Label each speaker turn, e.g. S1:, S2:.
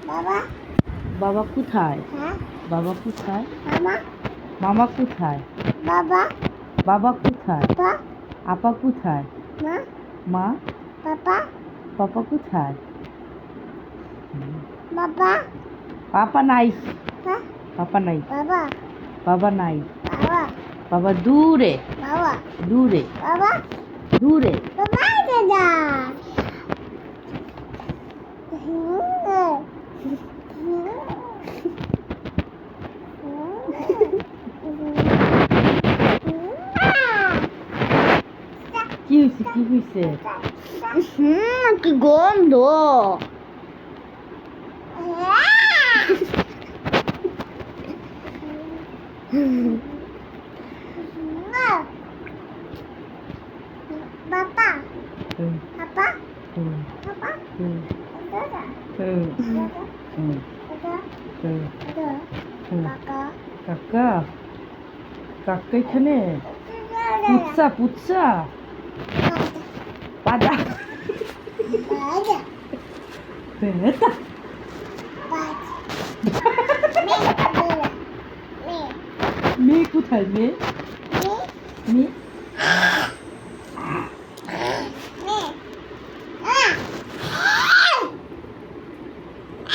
S1: বাবা
S2: বাবা কোথায়?
S1: হ্যাঁ
S2: বাবা কোথায়?
S1: মামা
S2: মামা কোথায়?
S1: বাবা
S2: বাবা কোথায়?
S1: পাপা
S2: আপা কোথায়?
S1: মা
S2: মা
S1: পাপা
S2: পাপা কোথায়?
S1: বাবা
S2: পাপা নাই।
S1: হ্যাঁ
S2: পাপা নাই।
S1: বাবা
S2: বাবা নাই।
S1: বাবা
S2: বাবা দূরে
S1: বাবা
S2: দূরে
S1: বাবা
S2: দূরে।
S1: বাবা দাদা
S2: কি হয়েছে? কি হয়েছে?
S1: কি গন্ধ বাবা
S2: হুম,
S1: পাপা
S2: হুম,
S1: পাপা
S2: হুম,
S1: দাদা
S2: হুম,
S1: দাদা
S2: হুম,
S1: দাদা
S2: হুম,
S1: দাদা
S2: হুম।
S1: কাকা
S2: কাকা কাকা এখানে
S1: দাদা
S2: পুৎসা পুৎসা পাজা
S1: দাদা
S2: বেটা মেয়ে কোথায়? মেয়ে মেয়ে